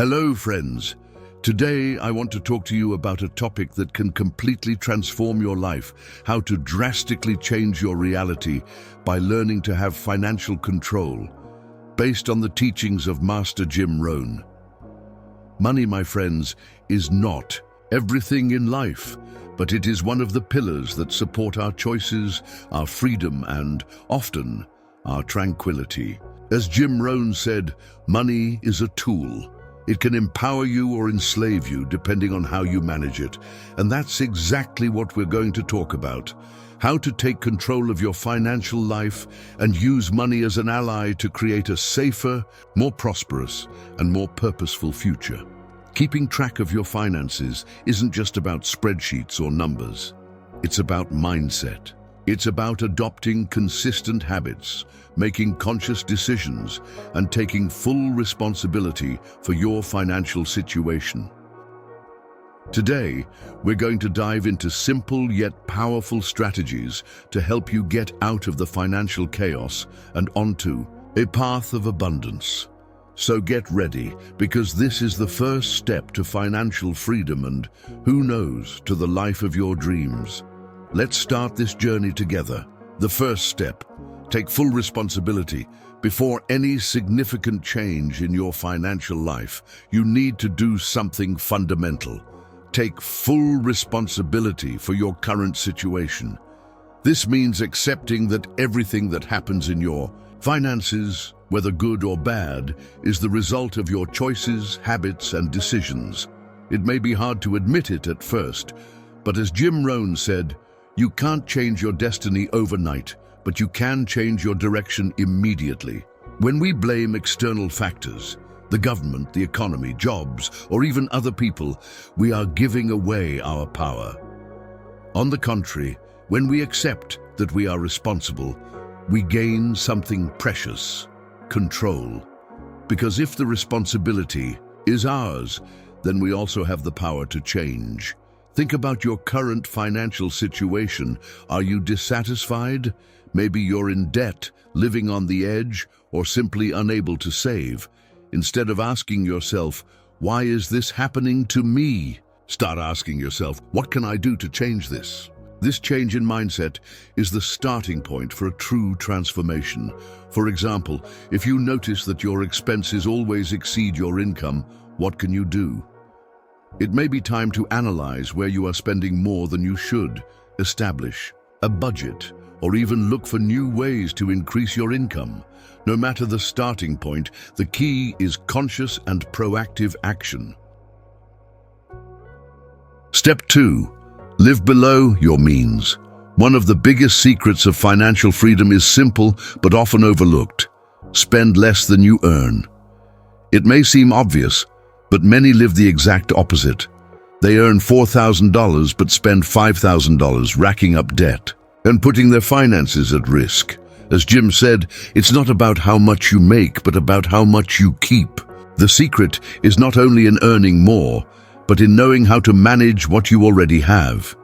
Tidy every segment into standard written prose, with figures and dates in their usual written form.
Hello, friends. Today, I want to talk to you about a topic that can completely transform your life, how to drastically change your reality by learning to have financial control, based on the teachings of Master Jim Rohn. Money, my friends, is not everything in life, but it is one of the pillars that support our choices, our freedom, and, often, our tranquility. As Jim Rohn said, money is a tool. It can empower you or enslave you depending on how you manage it. And that's exactly what we're going to talk about. How to take control of your financial life and use money as an ally to create a safer, more prosperous, and more purposeful future. Keeping track of your finances isn't just about spreadsheets or numbers. It's about mindset. It's about adopting consistent habits, making conscious decisions, and taking full responsibility for your financial situation. Today, we're going to dive into simple yet powerful strategies to help you get out of the financial chaos and onto a path of abundance. So get ready, because this is the first step to financial freedom and, who knows, to the life of your dreams. Let's start this journey together. The first step: take full responsibility. Before any significant change in your financial life, you need to do something fundamental. Take full responsibility for your current situation. This means accepting that everything that happens in your finances, whether good or bad, is the result of your choices, habits, and decisions. It may be hard to admit it at first, but as Jim Rohn said, you can't change your destiny overnight, but you can change your direction immediately. When we blame external factors, the government, the economy, jobs, or even other people, we are giving away our power. On the contrary, when we accept that we are responsible, we gain something precious: control. Because if the responsibility is ours, then we also have the power to change. Think about your current financial situation. Are you dissatisfied? Maybe you're in debt, living on the edge, or simply unable to save. Instead of asking yourself, "Why is this happening to me?" start asking yourself, "What can I do to change this?" This change in mindset is the starting point for a true transformation. For example, if you notice that your expenses always exceed your income, what can you do? It may be time to analyze where you are spending more than you should, establish a budget, or even look for new ways to increase your income. No matter the starting point, the key is conscious and proactive action. Step 2. Live below your means. One of the biggest secrets of financial freedom is simple but often overlooked. Spend less than you earn. It may seem obvious, but many live the exact opposite. They earn $4,000 but spend $5,000, racking up debt and putting their finances at risk. As Jim said, it's not about how much you make, but about how much you keep. The secret is not only in earning more, but in knowing how to manage what you already have.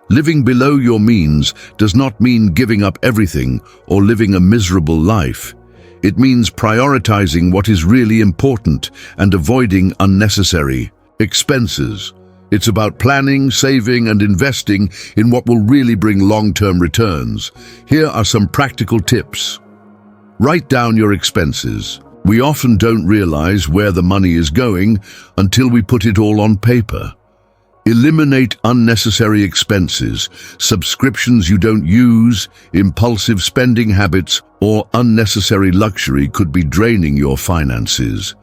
Living below your means does not mean giving up everything or living a miserable life. It means prioritizing what is really important and avoiding unnecessary expenses. It's about planning, saving, and investing in what will really bring long-term returns. Here are some practical tips. Write down your expenses. We often don't realize where the money is going until we put it all on paper. Eliminate unnecessary expenses, subscriptions you don't use, impulsive spending habits, or unnecessary luxury could be draining your finances.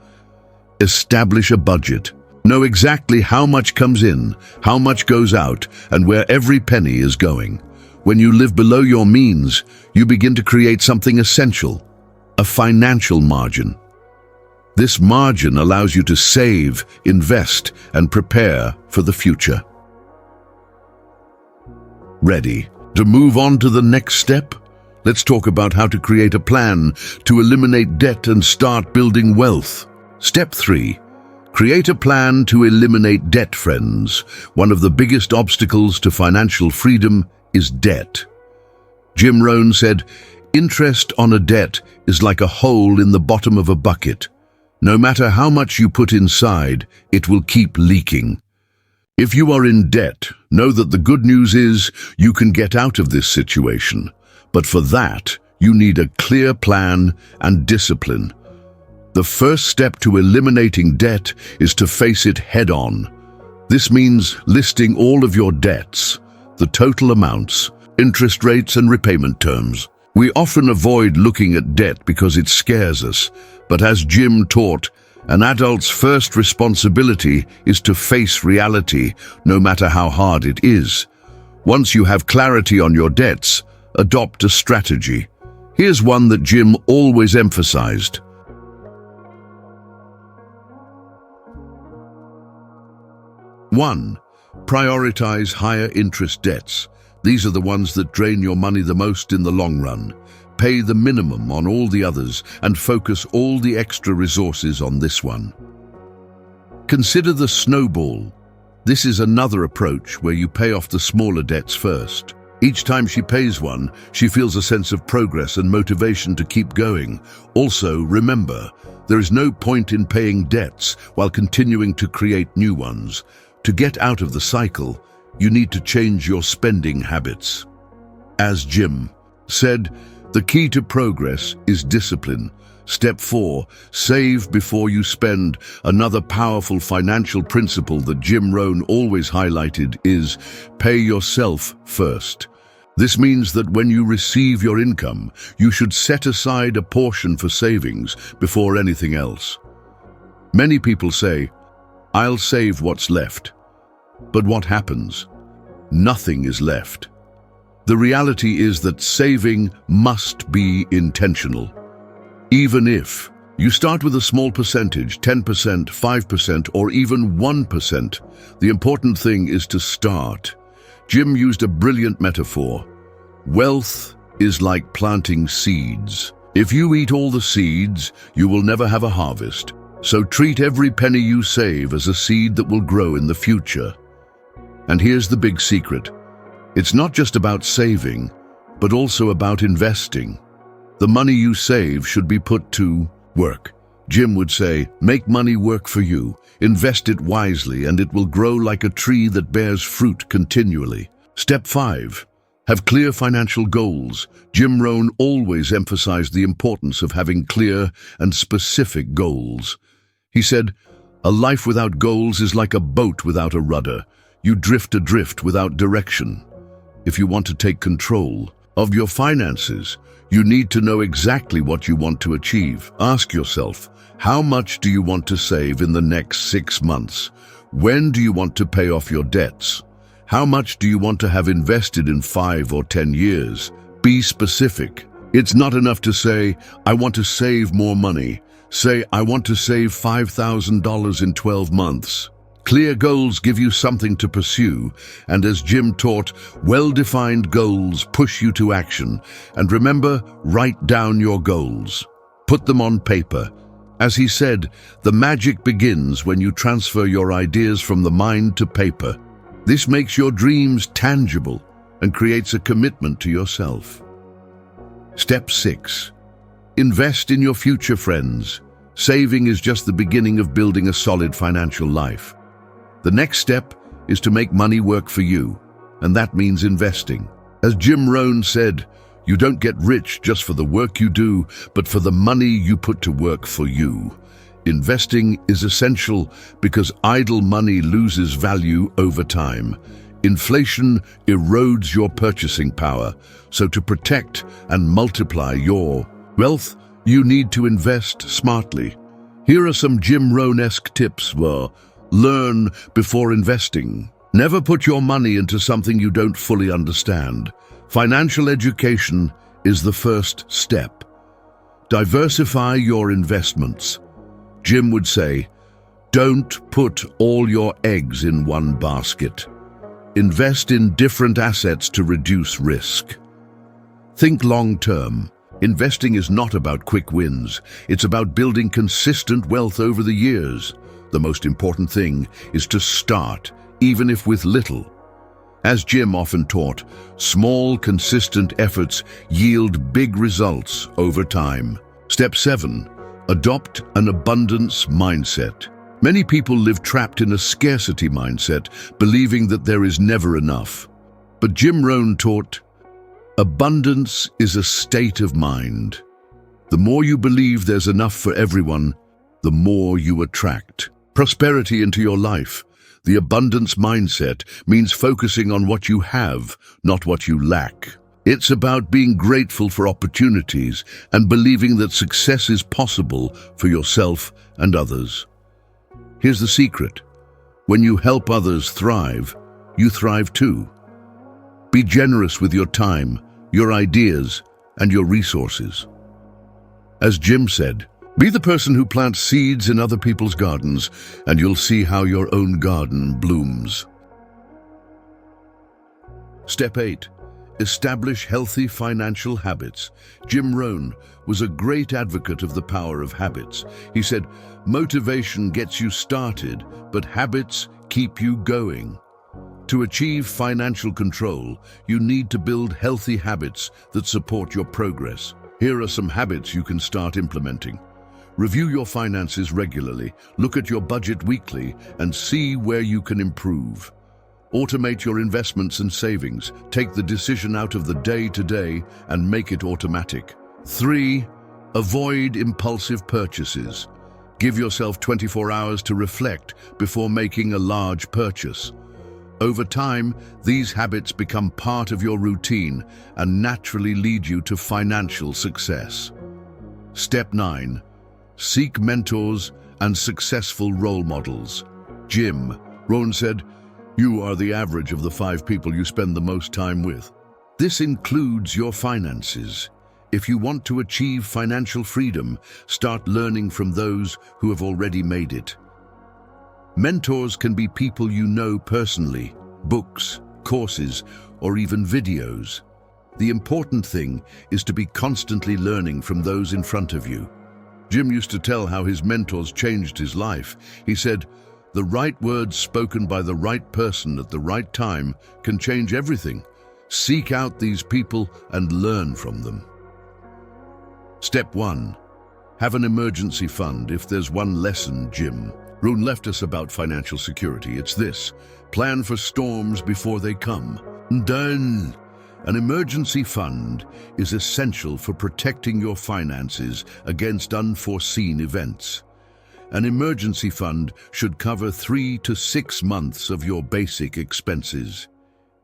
Establish a budget. Know exactly how much comes in, how much goes out, and where every penny is going. When you live below your means, you begin to create something essential: a financial margin. This margin allows you to save, invest, and prepare for the future. Ready to move on to the next step? Let's talk about how to create a plan to eliminate debt and start building wealth. Step 3. Create a plan to eliminate debt, friends. One of the biggest obstacles to financial freedom is debt. Jim Rohn said, "Interest on a debt is like a hole in the bottom of a bucket. No matter how much you put inside, it will keep leaking. If you are in debt, know that the good news is you can get out of this situation. But for that, you need a clear plan and discipline. The first step to eliminating debt is to face it head-on. This means listing all of your debts, the total amounts, interest rates and repayment terms. We often avoid looking at debt because it scares us, but as Jim taught, an adult's first responsibility is to face reality, no matter how hard it is. Once you have clarity on your debts, adopt a strategy. Here's one that Jim always emphasized. 1. Prioritize higher interest debts. These are the ones that drain your money the most in the long run. Pay the minimum on all the others and focus all the extra resources on this one. Consider the snowball. This is another approach where you pay off the smaller debts first. Each time she pays one, she feels a sense of progress and motivation to keep going. Also, remember, there is no point in paying debts while continuing to create new ones. To get out of the cycle, you need to change your spending habits. As Jim said, the key to progress is discipline. Step 4, save before you spend. Another powerful financial principle that Jim Rohn always highlighted is pay yourself first. This means that when you receive your income, you should set aside a portion for savings before anything else. Many people say, "I'll save what's left." But what happens? Nothing is left. The reality is that saving must be intentional. Even if you start with a small percentage, 10%, 5%, or even 1%, the important thing is to start. Jim used a brilliant metaphor. Wealth is like planting seeds. If you eat all the seeds, you will never have a harvest. So treat every penny you save as a seed that will grow in the future. And here's the big secret. It's not just about saving, but also about investing. The money you save should be put to work. Jim would say, make money work for you. Invest it wisely and it will grow like a tree that bears fruit continually. Step 5. Have clear financial goals. Jim Rohn always emphasized the importance of having clear and specific goals. He said, a life without goals is like a boat without a rudder. You drift adrift without direction. If you want to take control of your finances, you need to know exactly what you want to achieve. Ask yourself, how much do you want to save in the next 6 months? When do you want to pay off your debts? How much do you want to have invested in 5 or 10 years? Be specific. It's not enough to say, I want to save more money. Say, I want to save $5,000 in 12 months. Clear goals give you something to pursue, and as Jim taught, well-defined goals push you to action. And remember, write down your goals. Put them on paper. As he said, the magic begins when you transfer your ideas from the mind to paper. This makes your dreams tangible and creates a commitment to yourself. Step 6. Invest in your future, friends. Saving is just the beginning of building a solid financial life. The next step is to make money work for you, and that means investing. As Jim Rohn said, you don't get rich just for the work you do, but for the money you put to work for you. Investing is essential because idle money loses value over time. Inflation erodes your purchasing power, so to protect and multiply your wealth, you need to invest smartly. Here are some Jim Rohn-esque tips. Learn before investing. Never put your money into something you don't fully understand. Financial education is the first step. Diversify your investments. Jim would say, don't put all your eggs in one basket. Invest in different assets to reduce risk. Think long-term. Investing is not about quick wins. It's about building consistent wealth over the years. The most important thing is to start, even if with little. As Jim often taught, small, consistent efforts yield big results over time. Step 7. Adopt an abundance mindset. Many people live trapped in a scarcity mindset, believing that there is never enough. But Jim Rohn taught, abundance is a state of mind. The more you believe there's enough for everyone, the more you attract prosperity into your life. The abundance mindset means focusing on what you have, not what you lack. It's about being grateful for opportunities and believing that success is possible for yourself and others. Here's the secret. When you help others thrive, you thrive too. Be generous with your time, your ideas, and your resources. As Jim said, be the person who plants seeds in other people's gardens, and you'll see how your own garden blooms. Step 8. Establish healthy financial habits. Jim Rohn was a great advocate of the power of habits. He said, motivation gets you started, but habits keep you going. To achieve financial control, you need to build healthy habits that support your progress. Here are some habits you can start implementing. Review your finances regularly, look at your budget weekly, and see where you can improve. Automate your investments and savings. Take the decision out of the day-to-day and make it automatic. 3. Avoid impulsive purchases. Give yourself 24 hours to reflect before making a large purchase. Over time, these habits become part of your routine and naturally lead you to financial success. Step 9. Seek mentors and successful role models. Jim Rohn said, you are the average of the 5 people you spend the most time with. This includes your finances. If you want to achieve financial freedom, start learning from those who have already made it. Mentors can be people you know personally, books, courses, or even videos. The important thing is to be constantly learning from those in front of you. Jim used to tell how his mentors changed his life. He said, the right words spoken by the right person at the right time can change everything. Seek out these people and learn from them. Step 1. Have an emergency fund. If there's one lesson Jim Rohn left us about financial security, it's this: plan for storms before they come. Done. An emergency fund is essential for protecting your finances against unforeseen events. An emergency fund should cover 3 to 6 months of your basic expenses.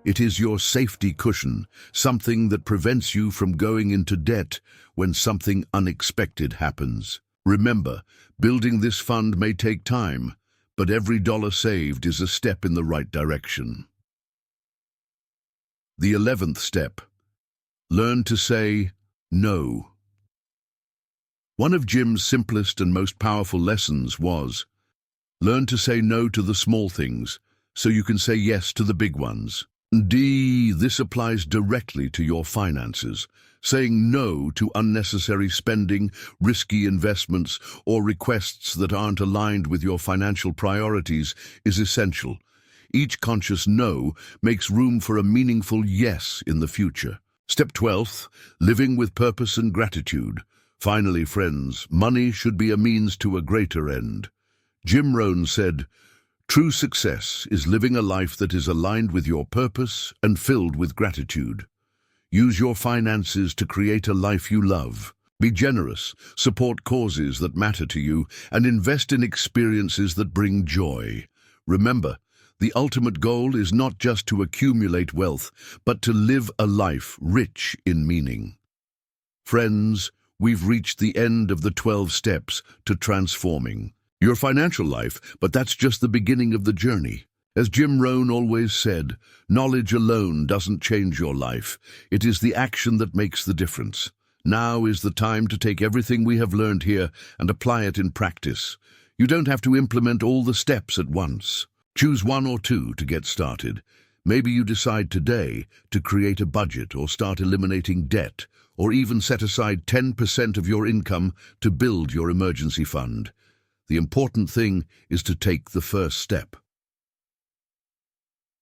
It is your safety cushion, something that prevents you from going into debt when something unexpected happens. Remember, building this fund may take time, but every dollar saved is a step in the right direction. The 11th step. Learn to say no. One of Jim's simplest and most powerful lessons was, learn to say no to the small things so you can say yes to the big ones. This applies directly to your finances. Saying no to unnecessary spending, risky investments, or requests that aren't aligned with your financial priorities is essential. Each conscious no makes room for a meaningful yes in the future. Step 12. Living with purpose and gratitude. Finally, friends, money should be a means to a greater end. Jim Rohn said, true success is living a life that is aligned with your purpose and filled with gratitude. Use your finances to create a life you love. Be generous, support causes that matter to you, and invest in experiences that bring joy. Remember, the ultimate goal is not just to accumulate wealth, but to live a life rich in meaning. Friends, we've reached the end of the 12 steps to transforming your financial life, but that's just the beginning of the journey. As Jim Rohn always said, knowledge alone doesn't change your life. It is the action that makes the difference. Now is the time to take everything we have learned here and apply it in practice. You don't have to implement all the steps at once. Choose 1 or 2 to get started. Maybe you decide today to create a budget or start eliminating debt, or even set aside 10% of your income to build your emergency fund. The important thing is to take the first step.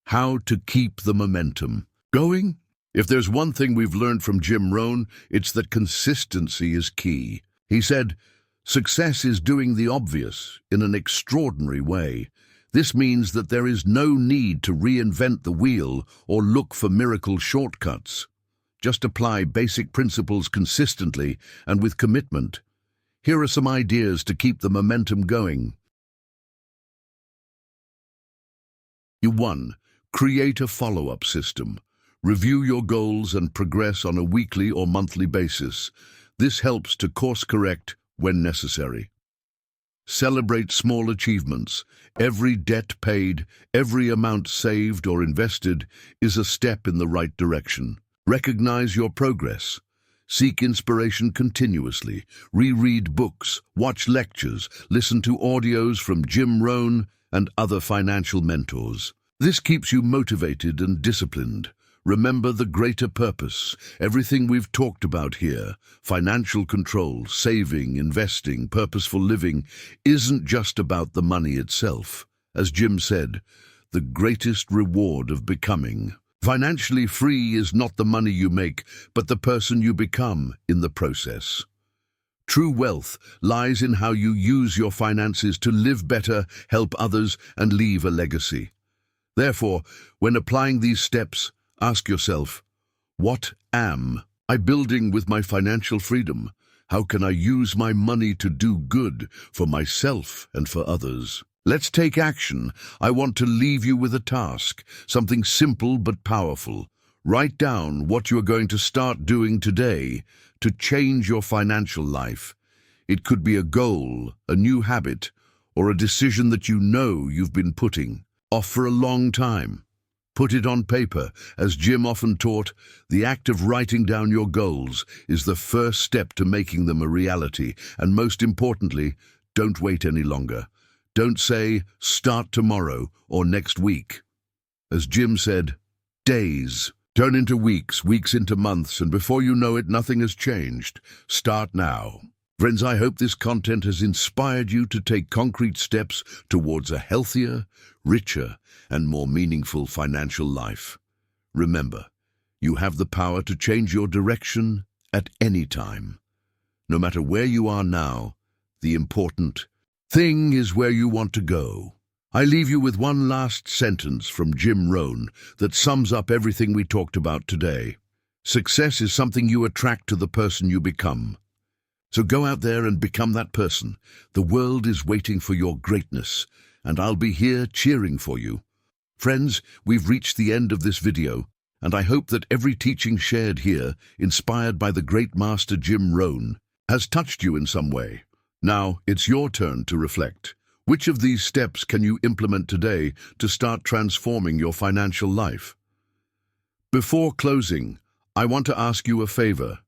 How to keep the momentum going? If there's one thing we've learned from Jim Rohn, it's that consistency is key. He said, Success is doing the obvious in an extraordinary way. This means that there is no need to reinvent the wheel or look for miracle shortcuts. Just apply basic principles consistently and with commitment. Here are some ideas to keep the momentum going. 1. Create a follow-up system. Review your goals and progress on a weekly or monthly basis. This helps to course-correct when necessary. Celebrate small achievements. Every debt paid, every amount saved or invested is a step in the right direction. Recognize your progress. Seek inspiration continuously. Reread books, watch lectures, listen to audios from Rohn and other financial mentors. This keeps you motivated and disciplined. Remember the greater purpose. Everything we've talked about here, financial control, saving, investing, purposeful living, isn't just about the money itself. As Jim said, the greatest reward of becoming. Financially free is not the money you make, but the person you become in the process. True wealth lies in how you use your finances to live better, help others, and leave a legacy. Therefore, when applying these steps, ask yourself, what am I building with my financial freedom? How can I use my money to do good for myself and for others? Let's take action. I want to leave you with a task, something simple but powerful. Write down what you are going to start doing today to change your financial life. It could be a goal, a new habit, or a decision that you know you've been putting off for a long time. Put it on paper. As Jim often taught, the act of writing down your goals is the first step to making them a reality. And most importantly, don't wait any longer. Don't say, start tomorrow or next week. As Jim said, days turn into weeks, weeks into months, and before you know it, nothing has changed. Start now. Friends, I hope this content has inspired you to take concrete steps towards a healthier, richer, and more meaningful financial life. Remember, you have the power to change your direction at any time. No matter where you are now, the important thing is where you want to go. I leave you with one last sentence from Rohn that sums up everything we talked about today. Success is something you attract to the person you become. So go out there and become that person. The world is waiting for your greatness, and I'll be here cheering for you. Friends, we've reached the end of this video, and I hope that every teaching shared here, inspired by the great master Rohn, has touched you in some way. Now, it's your turn to reflect. Which of these steps can you implement today to start transforming your financial life? Before closing, I want to ask you a favor.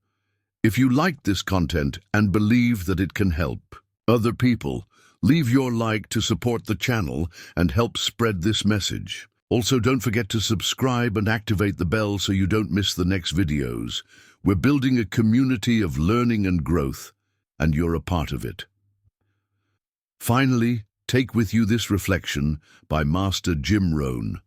If you liked this content and believe that it can help other people, leave your like to support the channel and help spread this message. Also, don't forget to subscribe and activate the bell so you don't miss the next videos. We're building a community of learning and growth, and you're a part of it. Finally, take with you this reflection by Master Rohn.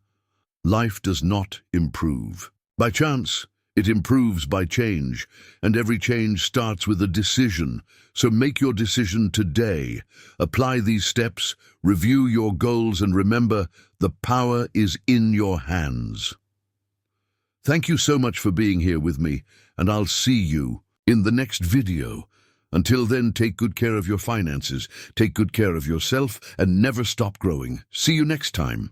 Life does not improve by chance. It improves by change, and every change starts with a decision. So make your decision today. Apply these steps, review your goals, and remember, the power is in your hands. Thank you so much for being here with me, and I'll see you in the next video. Until then, take good care of your finances, take good care of yourself, and never stop growing. See you next time.